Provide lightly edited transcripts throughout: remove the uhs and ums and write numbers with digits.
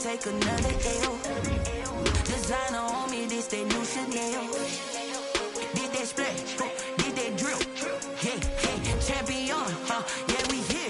take another L. Designer on me, this that new Chanel. Did that splash, did that drill. Yeah, champion, yeah, we here.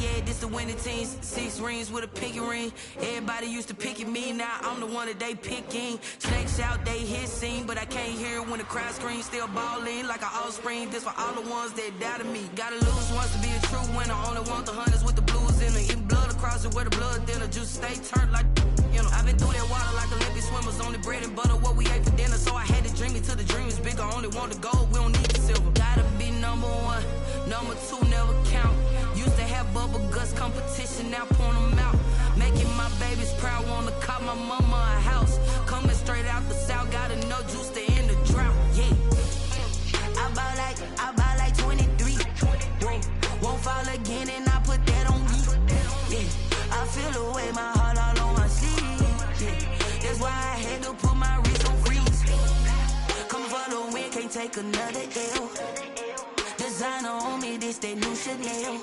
Yeah, this the winning team. 6 rings with a pinky ring. Everybody used to pick at me, now I'm the one that they picking. Snakes out, they hit scene, but I can't hear it when the crowd screams. Still balling like an offspring. This for all the ones that doubted me. Gotta lose once to be a true winner. Only want the hunters with the blues in it. Eating blood across it where the blood dinner. Just stay turned like, you know. I've been through that water like Olympic swimmers. Only bread and butter what we ate for dinner. So I had to dream it till the dream is bigger. Only want the gold, we don't need the silver. Gotta be number 1, number 2 never count. Used to have bubble guts competition, now point them out. Making my babies proud, wanna cop my mama a house. Coming straight out the south, gotta know juice to end the drought. Yeah, I buy like 23. Won't fall again, and I put that on me. Yeah, I feel the way, my heart all on my sleeve. Yeah, that's why I had to put my wrist on freeze. Coming for the win, can't take another L. Designer on me, this that new Chanel.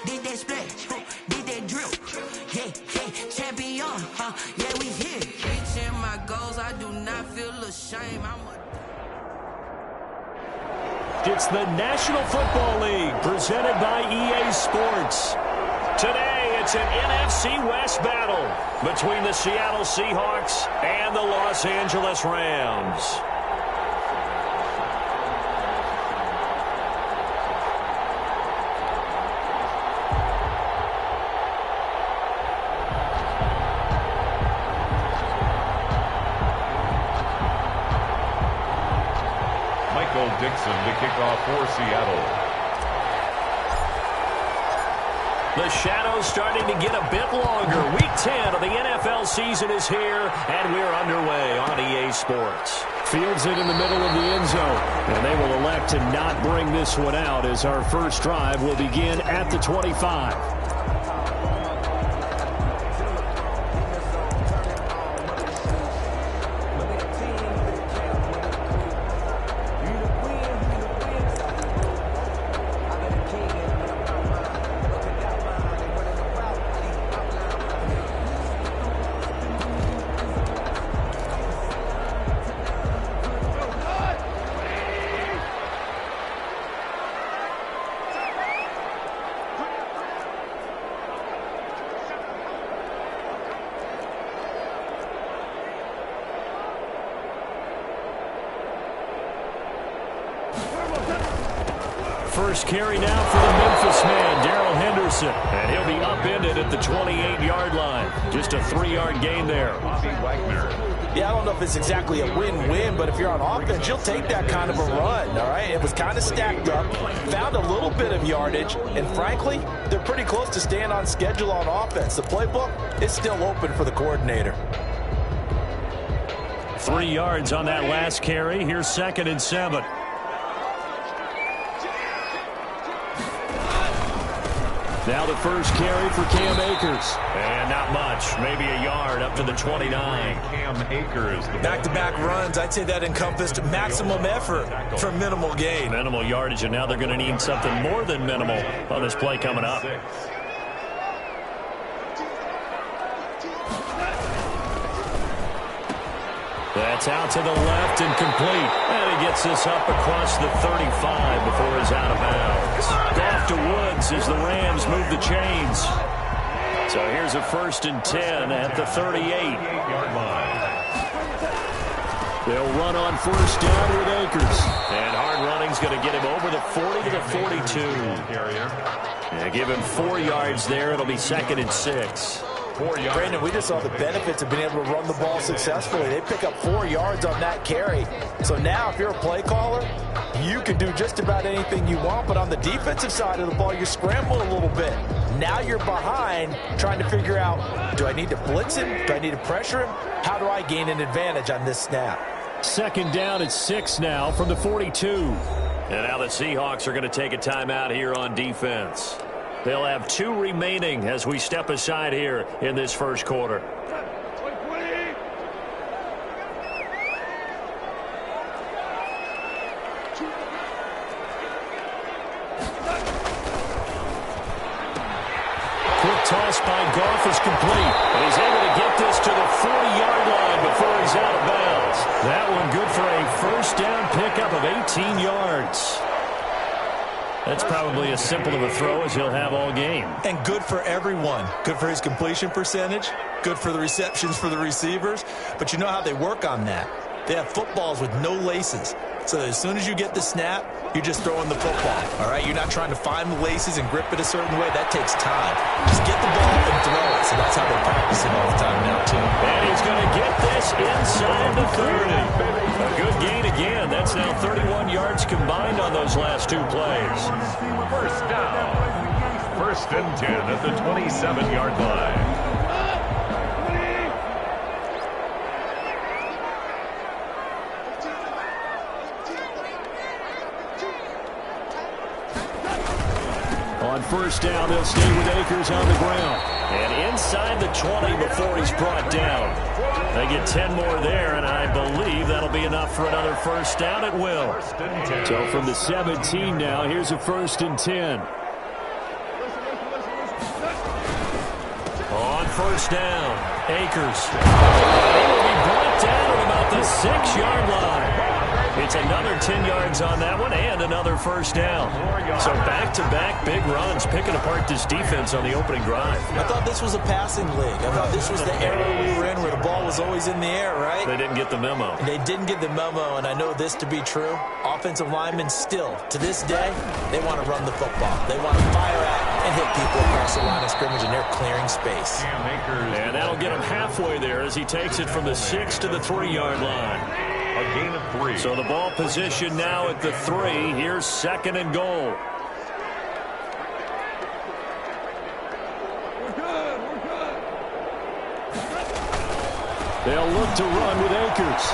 Did that splash, did that drill. Yeah, champion, yeah, we here. Reaching my goals, I do not feel ashamed. It's the National Football League presented by EA Sports. Today, it's an NFC West battle between the Seattle Seahawks and the Los Angeles Rams. Dixon to kick off for Seattle. The shadows starting to get a bit longer. Week 10 of the NFL season is here, and we're underway on EA Sports. Fields it in the middle of the end zone, and they will elect to not bring this one out as our first drive will begin at the 25. First carry now for the Memphis man, Darrell Henderson. And he'll be upended at the 28-yard line. Just a 3-yard gain there. Yeah, I don't know if it's exactly a win-win, but if you're on offense, you'll take that kind of a run, all right? It was kind of stacked up, found a little bit of yardage, and frankly, they're pretty close to staying on schedule on offense. The playbook is still open for the coordinator. 3 yards on that last carry. Here's 2nd and 7. Now the first carry for Cam Akers. And not much. Maybe a yard up to the 29. Cam Akers. Back-to-back runs, I'd say that encompassed maximum effort for minimal gain. Minimal yardage, and now they're going to need something more than minimal on this play coming up. That's out to the left and complete. And he gets this up across the 35 before he's out of bounds. Off to Woods as the Rams move the chains. So here's a 1st and 10 at the 38-yard line. They'll run on 1st down with Akers. And hard running's going to get him over the 40 to the 42. Yeah, give him 4 yards there. It'll be 2nd and 6. Brandon, we just saw the benefits of being able to run the ball successfully. They pick up 4 yards on that carry. So now if you're a play caller, you can do just about anything you want. But on the defensive side of the ball, you scramble a little bit. Now you're behind trying to figure out, do I need to blitz him? Do I need to pressure him? How do I gain an advantage on this snap? 2nd down at 6 now from the 42. And now the Seahawks are going to take a timeout here on defense. They'll have 2 remaining as we step aside here in this first quarter. Quick toss by Handoff is complete. And he's able to get this to the 40-yard line before he's out of bounds. That one good for a first down pickup of 18 yards. That's probably as simple of a throw as he'll have all game. And good for everyone. Good for his completion percentage. Good for the receptions for the receivers. But you know how they work on that. They have footballs with no laces. So as soon as you get the snap, you're just throwing the football. All right? You're not trying to find the laces and grip it a certain way. That takes time. Just get the ball and throw it. So that's how they're practicing all the time now, too. And he's going to get this inside the 30. A good gain again. That's now 31 yards combined on those last two plays. First down. First and 10 at the 27-yard line. On first down, they'll stay with Akers on the ground. And inside the 20 before he's brought down. They get 10 more there, and I believe that'll be enough for another first down. It will. So from the 17 now, here's a first and 10. On first down, Akers. He will be brought down at about the 6-yard line. It's another 10 yards on that one and another first down. So back-to-back big runs, picking apart this defense on the opening drive. I thought this was a passing league. I thought this was the era we were in where the ball was always in the air, right? They didn't get the memo. They didn't get the memo, and I know this to be true. Offensive linemen still, to this day, they want to run the football. They want to fire out and hit people across the line of scrimmage, and they're clearing space. And that'll get him halfway there as he takes it from the 6 to the 3-yard line. A gain of 3. So the ball position now at the 3. Here's second and goal. They'll look to run with Akers.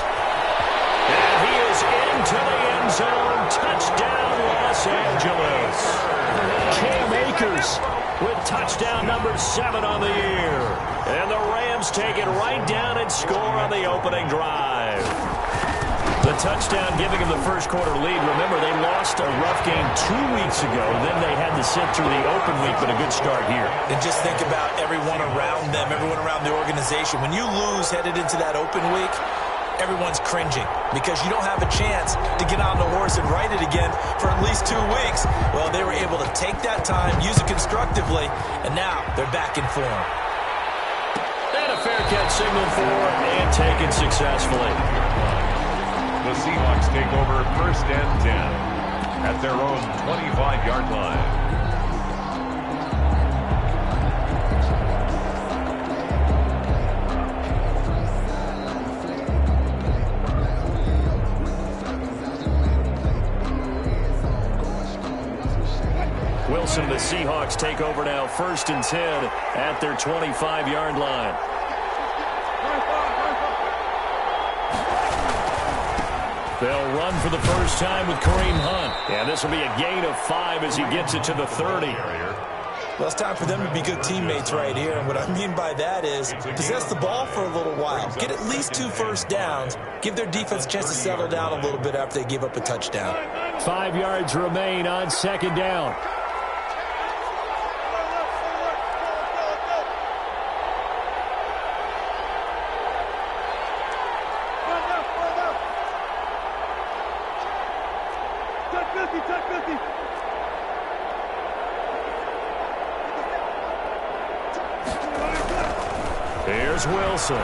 And he is into the end zone. Touchdown, Los Angeles. Cam Akers with touchdown number 7 on the year. And the Rams take it right down and score on the opening drive. The touchdown giving him the first quarter lead. Remember, they lost a rough game 2 weeks ago. Then they had to sit through the open week, but a good start here. And just think about everyone around them, everyone around the organization. When you lose headed into that open week, everyone's cringing because you don't have a chance to get on the horse and ride it again for at least 2 weeks. Well, they were able to take that time, use it constructively, and now they're back in form. And a fair catch signal for and taken successfully. The Seahawks take over first and 10 at their own 25-yard line. Wilson, the Seahawks take over now first and 10 at their 25-yard line. They'll run for the first time with Kareem Hunt. And this will be a gain of 5 as he gets it to the 30. Well, it's time for them to be good teammates right here. And what I mean by that is possess the ball for a little while. Get at least 2 first downs. Give their defense a chance to settle down a little bit after they give up a touchdown. 5 yards remain on second down. Here's Wilson.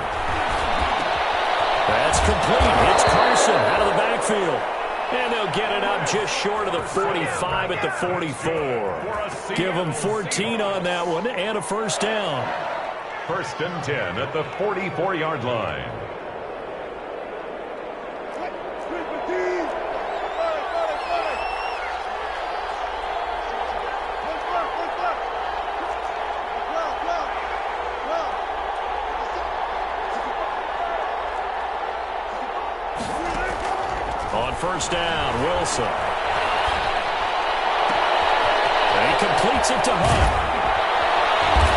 That's complete. It's Carson out of the backfield. And they'll get it up just short of the 45 at the 44. Give them 14 on that one and a first down. First and 10 at the 44-yard line. On first down, Wilson. And he completes it to Hunt.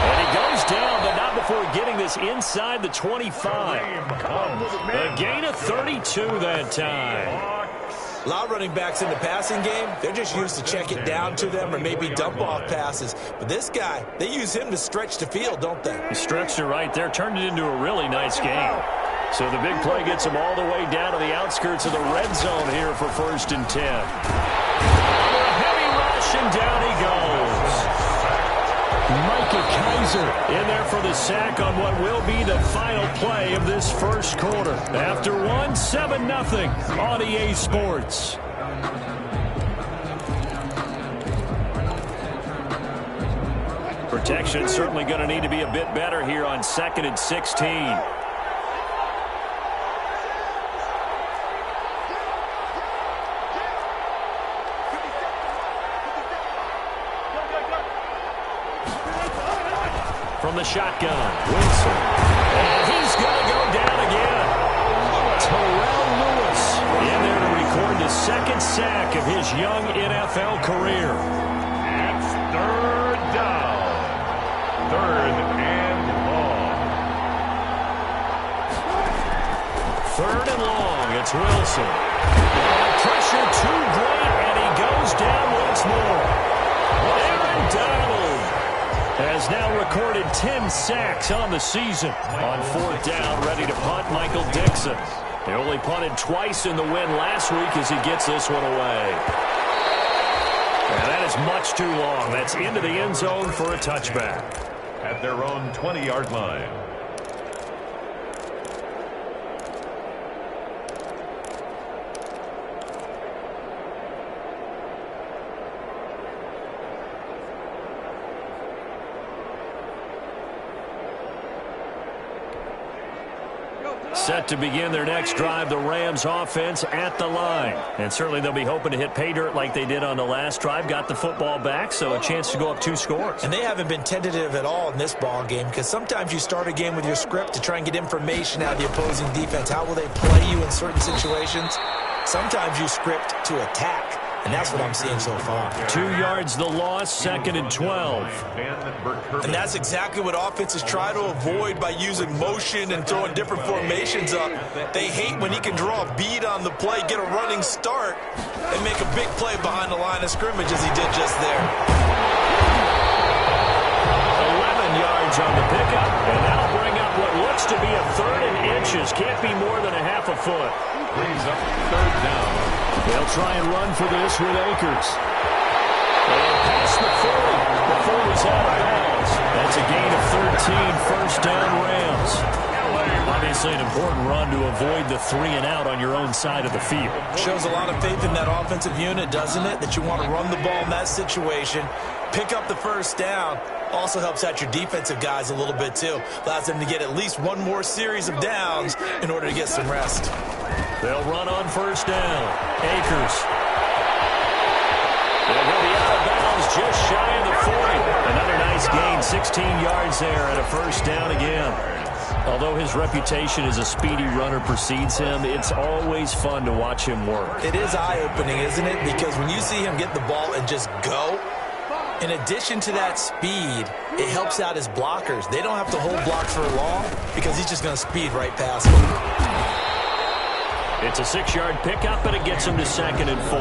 And he goes down, but not before getting this inside the 25. A gain of 32 that time. A lot of running backs in the passing game, they're just used to check it down to them or maybe dump off passes. But this guy, they use him to stretch the field, don't they? He stretched it right there, turned it into a really nice game. So the big play gets him all the way down to the outskirts of the red zone here for 1st and 10. Under a heavy rush, and down he goes. Micah Kaiser in there for the sack on what will be the final play of this first quarter. After 7-0 on EA Sports. Protection certainly going to need to be a bit better here on 2nd and 16. From the shotgun, Wilson. And he's going to go down again. Terrell Lewis in there to record the 2nd sack of his young NFL career. It's 3rd down. 3rd and long. 3rd and long. It's Wilson. Pressure too great, and he goes down once more. Aaron Donald has now recorded 10 sacks on the season. On 4th down, ready to punt, Michael Dixon. They only punted twice in the win last week as he gets this one away. And that is much too long. That's into the end zone for a touchback. At their own 20-yard line. Set to begin their next drive, the Rams offense at the line. And certainly they'll be hoping to hit pay dirt like they did on the last drive. Got the football back, so a chance to go up 2 scores. And they haven't been tentative at all in this ball game because sometimes you start a game with your script to try and get information out of the opposing defense. How will they play you in certain situations? Sometimes you script to attack. And that's what I'm seeing so far. 2 yards the loss, 2nd and 12. And that's exactly what offenses try to avoid by using motion and throwing different formations up. They hate when he can draw a bead on the play, get a running start, and make a big play behind the line of scrimmage as he did just there. 11 yards on the pickup, and that'll bring up what looks to be a 3rd and inches. Can't be more than a half a foot. Brings up 3rd down. They'll try and run for this with Akers. And past the 40 before he's out of bounds. That's a gain of 13, 1st down Rams. Obviously an important run to avoid the 3-and-out on your own side of the field. Shows a lot of faith in that offensive unit, doesn't it? That you want to run the ball in that situation. Pick up the 1st down. Also helps out your defensive guys a little bit, too. Allows them to get at least one more series of downs in order to get some rest. They'll run on 1st down. Akers. They'll be out of bounds just shy of the 40. Another nice gain, 16 yards there at a 1st down again. Although his reputation as a speedy runner precedes him, it's always fun to watch him work. It is eye-opening, isn't it? Because when you see him get the ball and just go, in addition to that speed, it helps out his blockers. They don't have to hold blocks for long because he's just going to speed right past them. It's a 6-yard pickup, and it gets him to 2nd and 4.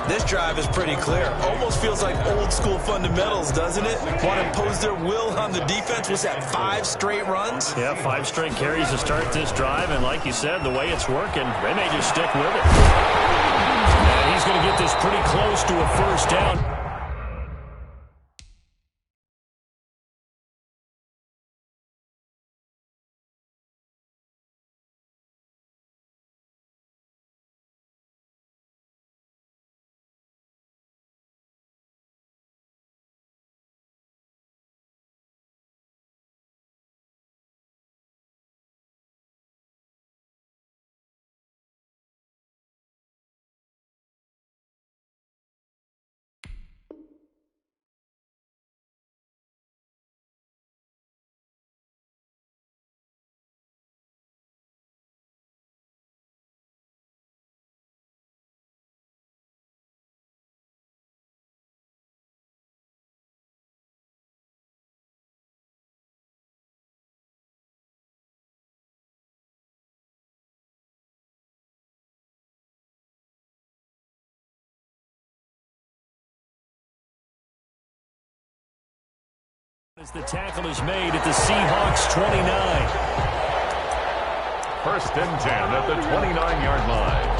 This drive is pretty clear. Almost feels like old-school fundamentals, doesn't it? Want to impose their will on the defense. Was that 5 straight runs? Yeah, 5 straight carries to start this drive, and like you said, the way it's working, they may just stick with it. And he's going to get this pretty close to a 1st down. As the tackle is made at the Seahawks 29. First and 10 at the 29-yard line.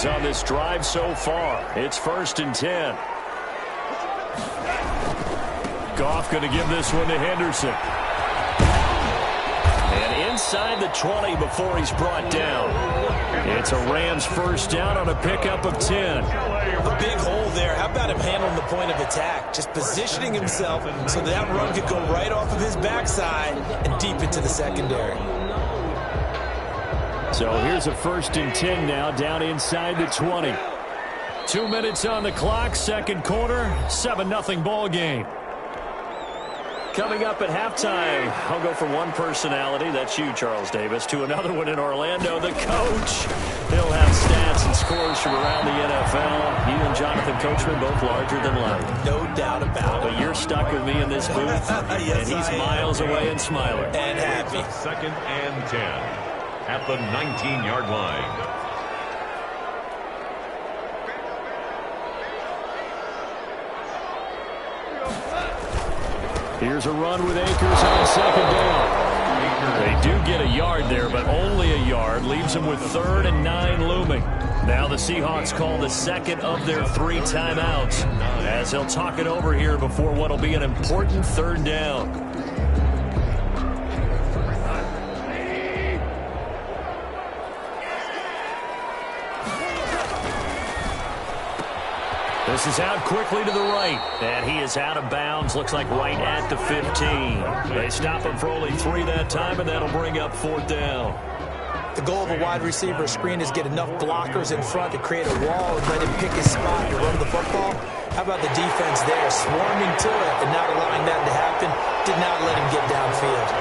On this drive so far. It's first and 10. Goff going to give this one to Henderson. And inside the 20 before he's brought down. It's a Rams first down on a pickup of 10. A big hole there. How about him handling the point of attack? Just positioning himself so that run could go right off of his backside and deep into the secondary. So here's a first and 10 now, down inside the 20. 2 minutes on the clock, second quarter, 7-0 ball game. Coming up at halftime, I'll go from one personality, that's you, Charles Davis, to another one in Orlando, the coach. He'll have stats and scores from around the NFL. You and Jonathan Coachman both larger than life. No doubt about it. But you're stuck with me in this booth, yes, and he's miles away and smiling. And happy. Second and 10. At the 19-yard line. Here's a run with Akers on second down. They do get a yard there, but only a yard. Leaves them with 3rd and 9 looming. Now the Seahawks call the second of their 3 timeouts as they'll talk it over here before what will be an important 3rd down. This is out quickly to the right, and he is out of bounds, looks like right at the 15. They stop him for only 3 that time, and that'll bring up 4th down. The goal of a wide receiver screen is get enough blockers in front to create a wall and let him pick his spot to run the football. How about the defense there, swarming to it and not allowing that to happen, did not let him get downfield.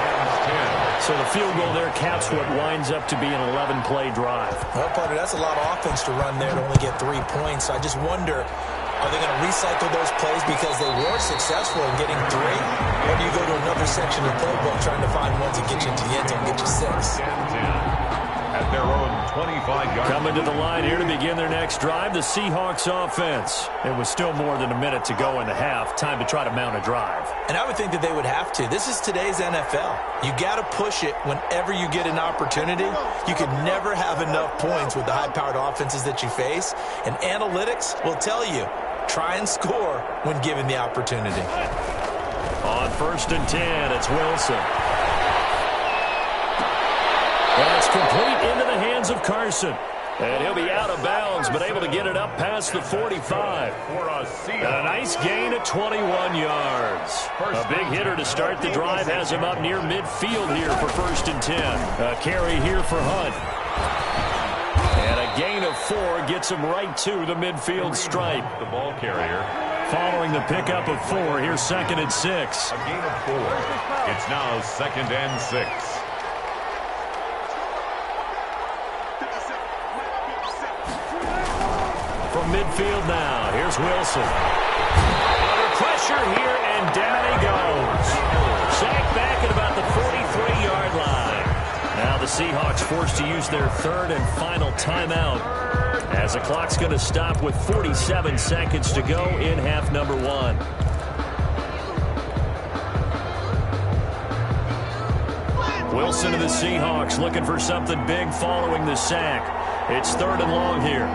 So the field goal there caps what winds up to be an 11-play drive. Well, partner, that's a lot of offense to run there to only get 3 points. So I just wonder, are they going to recycle those plays because they were successful in getting 3? Or do you go to another section of the playbook trying to find ones that get you into the end zone and get you 6? At their own 25-yard. Coming to the line here to begin their next drive, the Seahawks offense. It was still more than a minute to go in the half. Time to try to mount a drive. And I would think that they would have to. This is today's NFL. You got to push it whenever you get an opportunity. You can never have enough points with the high-powered offenses that you face. And analytics will tell you, try and score when given the opportunity. On first and 10, it's Wilson. That's complete into the hands of Carson. And he'll be out of bounds, but able to get it up past the 45. And a nice gain of 21 yards. A big hitter to start the drive has him up near midfield here for first and 10. A carry here for Hunt. And a gain of 4 gets him right to the midfield stripe. The ball carrier. Following the pickup of 4, here's second and 6. A gain of 4. It's now second and 6. From midfield now, here's Wilson. Under pressure here, and down he goes. Sacked back at about the 43-yard line. Now the Seahawks forced to use their 3rd and final timeout as the clock's going to stop with 47 seconds to go in half number 1. Wilson to the Seahawks looking for something big following the sack. It's 3rd and long here.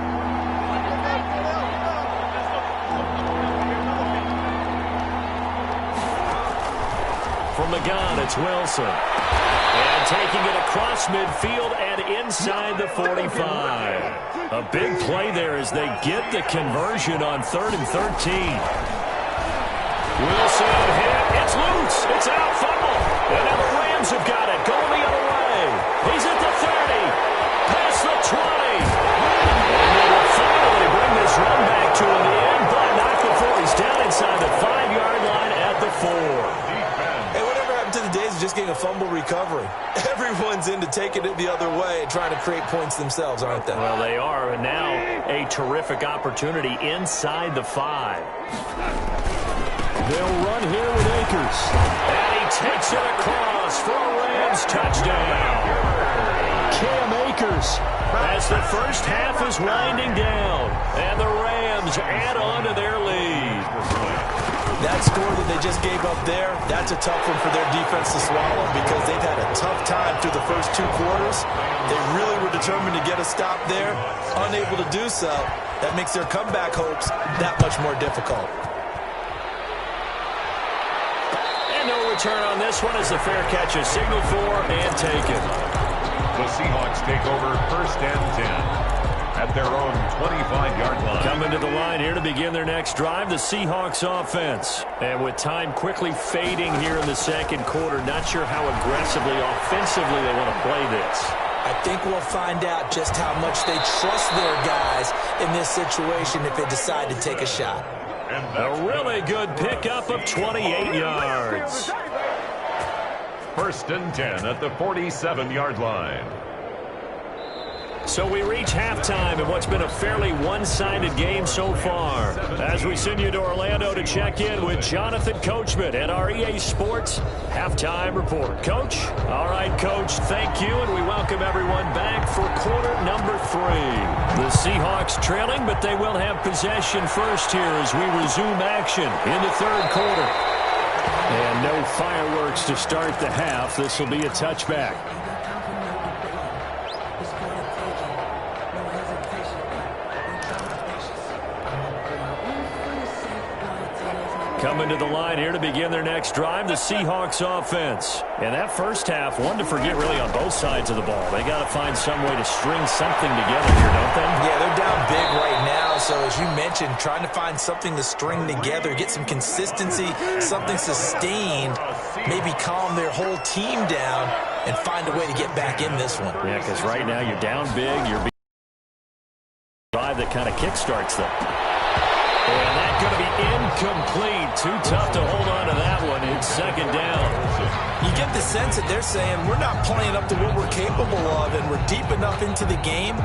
From the gun, it's Wilson. And taking it across midfield and inside the 45. A big play there as they get the conversion on 3rd and 13. Wilson hit. It's loose. It's out. Fumble. And now the Rams have got it. Going the other way. He's at the 30. Past the 20. And they will finally bring this run back to him. The end, but not before he's down inside the 5-yard line at the 4. To the days of just getting a fumble recovery. Everyone's into taking it the other way and trying to create points themselves, aren't they? Well, they are, and now a terrific opportunity inside the 5. They'll run here with Akers. And he takes it across for a Rams touchdown. Cam Akers as the first half is winding down. And the Rams add on to their lead. That score that they just gave up there, that's a tough one for their defense to swallow because they've had a tough time through the first 2 quarters. They really were determined to get a stop there, unable to do so. That makes their comeback hopes that much more difficult. And no return on this one as the fair catch is signaled for and taken. The Seahawks take over 1st and 10. At their own 25-yard line. Coming to the line here to begin their next drive, the Seahawks offense. And with time quickly fading here in the second quarter, not sure how aggressively, offensively they want to play this. I think we'll find out just how much they trust their guys in this situation if they decide to take a shot. A really good pickup of 28 yards. 1st and 10 at the 47-yard line. So we reach halftime in what's been a fairly one-sided game so far. As we send you to Orlando to check in with Jonathan Coachman and our EA Sports Halftime Report. Coach? All right, Coach, thank you, and we welcome everyone back for quarter number 3. The Seahawks trailing, but they will have possession first here as we resume action in the third quarter. And no fireworks to start the half. This will be a touchback. Coming to the line here to begin their next drive, the Seahawks offense. And that first half, one to forget really on both sides of the ball. They got to find some way to string something together here, don't they? Yeah, they're down big right now. So as you mentioned, trying to find something to string together, get some consistency, something sustained, maybe calm their whole team down and find a way to get back in this one. Yeah, because right now you're down big. You're drive that kind of kickstarts them. And that's going to be incomplete. Too tough to hold on to that one. It's 2nd down. You get the sense that they're saying we're not playing up to what we're capable of, and we're deep enough into the game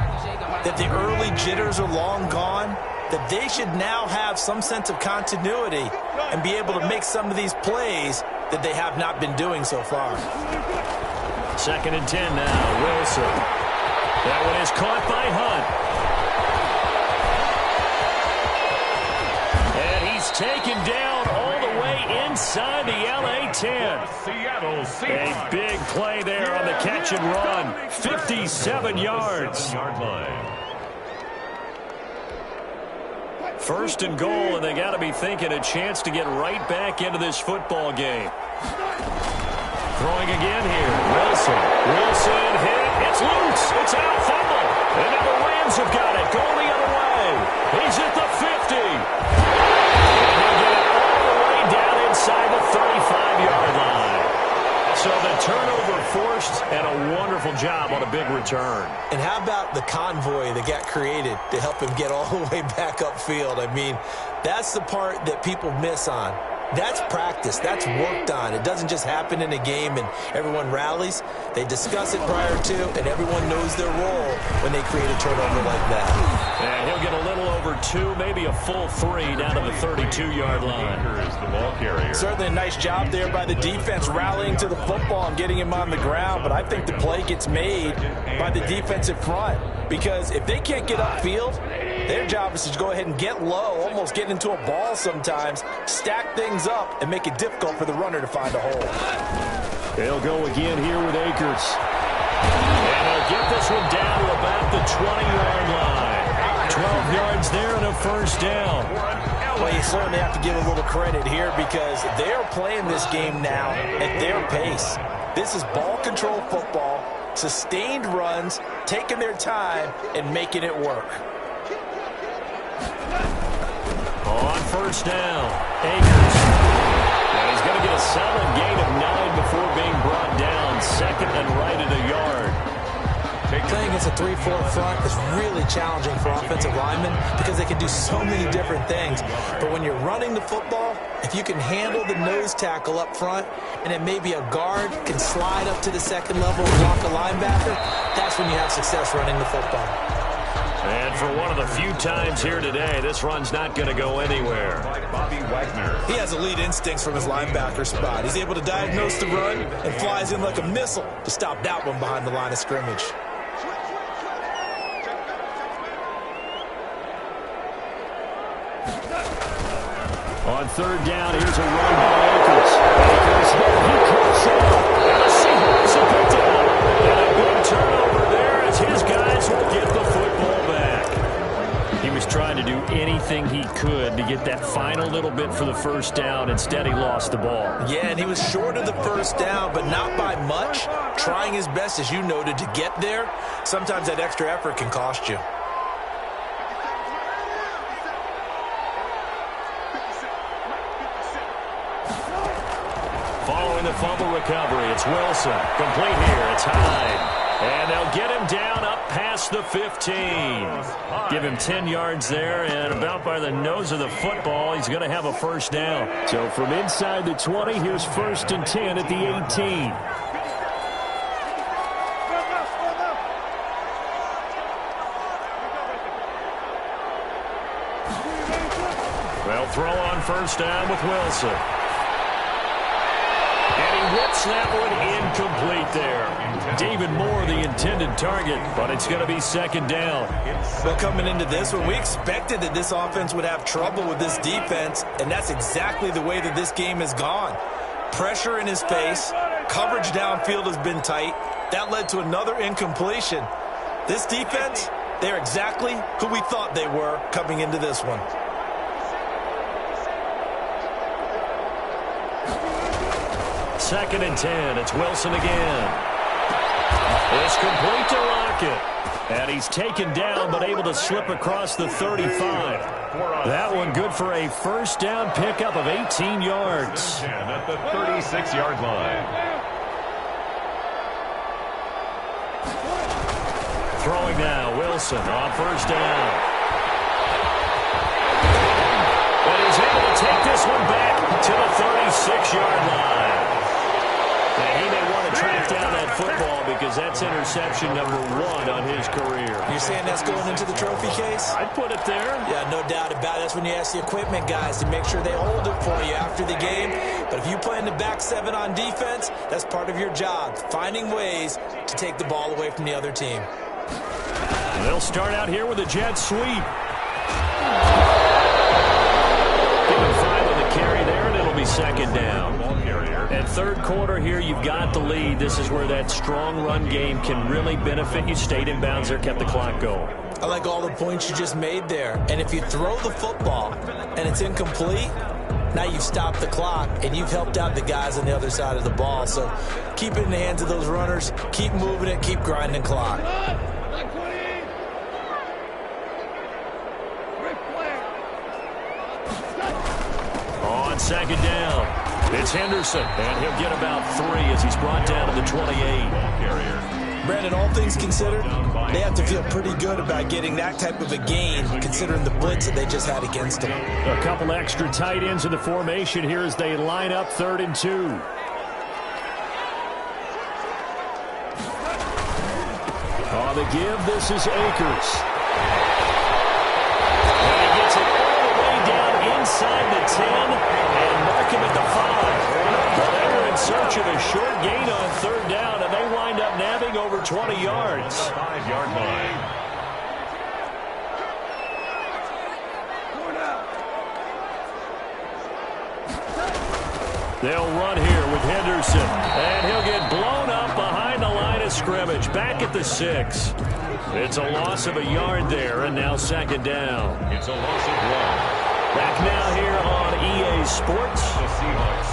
that the early jitters are long gone, that they should now have some sense of continuity and be able to make some of these plays that they have not been doing so far. 2nd and 10 now. Wilson. That one is caught by Hunt. Taken down all the way inside the LA 10. A big play there on the catch and run. 57 yards. 1st and goal, and they got to be thinking a chance to get right back into this football game. Throwing again here. Wilson hit. It's loose. It's out. Fumble. And now the Rams have got it. Going the other way. He's at the 50. Inside the 35-yard line. So the turnover forced and a wonderful job on a big return. And how about the convoy that got created to help him get all the way back upfield? I mean, that's the part that people miss on. That's practice. That's worked on. It doesn't just happen in a game and everyone rallies. They discuss it prior to, and everyone knows their role when they create a turnover like that. And he'll get a little over 2, maybe a full 3 down to the 32-yard line. The ball carrier. Certainly a nice job there by the defense rallying to the football and getting him on the ground, but I think the play gets made by the defensive front because if they can't get upfield, their job is to go ahead and get low, almost get into a ball sometimes, stack things up, and make it difficult for the runner to find a hole. They'll go again here with Akers. And they'll get this one down to about the 20-yard line. 12 yards there and a 1st down. Well, you certainly have to give a little credit here because they're playing this game now at their pace. This is ball control football, sustained runs, taking their time, and making it work. On 1st down, Akers. And he's going to get a solid gain of 9 before being brought down. 2nd and right at a yard. Playing against a 3-4 front is really challenging for offensive linemen because they can do so many different things. But when you're running the football, if you can handle the nose tackle up front and then maybe a guard can slide up to the 2nd level and block a linebacker, that's when you have success running the football. And for one of the few times here today, this run's not going to go anywhere. Bobby Wagner. He has elite instincts from his linebacker spot. He's able to diagnose the run and flies in like a missile to stop that one behind the line of scrimmage. On third down, here's a run by Akers. Akers, he cuts out. And the Seahawks have picked it up. And a big turnover there as his guys will get the football back. He was trying to do anything he could to get that final little bit for the first down. Instead, he lost the ball. Yeah, and he was short of the first down, but not by much. Trying his best, as you noted, to get there. Sometimes that extra effort can cost you. Following the fumble recovery, it's Wilson. Complete here, it's Hyde. And they'll get him down up past the 15. Give him 10 yards there, and about by the nose of the football, he's going to have a first down. So from inside the 20, here's 1st and 10 at the 18. Well, throw on first down with Wilson. Whips that one incomplete there. David Moore, the intended target, but it's going to be 2nd down. Well, coming into this one, we expected that this offense would have trouble with this defense, and that's exactly the way that this game has gone. Pressure in his face, coverage downfield has been tight. That led to another incompletion. This defense, they're exactly who we thought they were coming into this one. 2nd and 10. It's Wilson again. It's complete to Lockett. And he's taken down but able to slip across the 35. That one good for a first down pickup of 18 yards. At the 36-yard line. Throwing now, Wilson on first down. And he's able to take this one back to the 36-yard line. And he may want to track down that football because that's interception number 1 on his career. You're saying that's going into the trophy case? I'd put it there. Yeah, no doubt about it. That's when you ask the equipment guys to make sure they hold it for you after the game. But if you play in the back 7 on defense, that's part of your job, finding ways to take the ball away from the other team. They'll start out here with a jet sweep. Give him 5 on the carry there, and it'll be 2nd down. And 3rd quarter here, you've got the lead. This is where that strong run game can really benefit you. Stayed in bounds there, kept the clock going. I like all the points you just made there. And if you throw the football and it's incomplete, now you've stopped the clock and you've helped out the guys on the other side of the ball. So keep it in the hands of those runners. Keep moving it. Keep grinding clock. On 2nd down. It's Henderson, and he'll get about 3 as he's brought down to the 28. Brandon, all things considered, they have to feel pretty good about getting that type of a gain, considering the blitz that they just had against them. A couple extra tight ends in the formation here as they line up 3rd and 2. On the give, this is Akers. And he gets it all the way down inside the 10 and mark him at the 5. Well, they were in search of a short gain on 3rd down, and they wind up nabbing over 20 yards. 5-yard line. They'll run here with Henderson, and he'll get blown up behind the line of scrimmage, back at the 6. It's a loss of a yard there, and now 2nd down. It's a loss of 1. Back now here on EA Sports.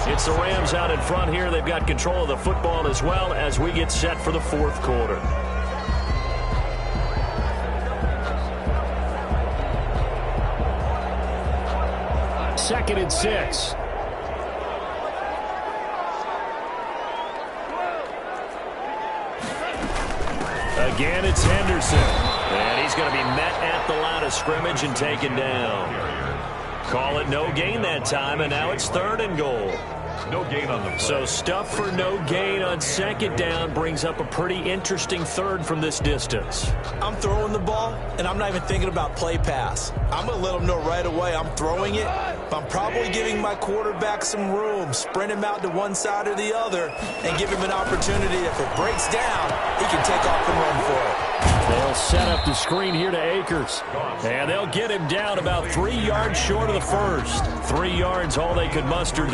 It's the Rams out in front here. They've got control of the football as well as we get set for the 4th quarter. Second and 6. Again, it's Henderson. And he's going to be met at the line of scrimmage and taken down. Call it no gain that time, and now it's 3rd and goal. No gain on the play. So stuff for no gain on second down brings up a pretty interesting third from this distance. I'm throwing the ball, and I'm not even thinking about play pass. I'm going to let them know right away I'm throwing it, but I'm probably giving my quarterback some room, sprint him out to one side or the other, and give him an opportunity. If it breaks down, he can take off and run for it. They'll set up the screen here to Akers, and they'll get him down about 3 yards short of the first. 3 yards, all they could muster.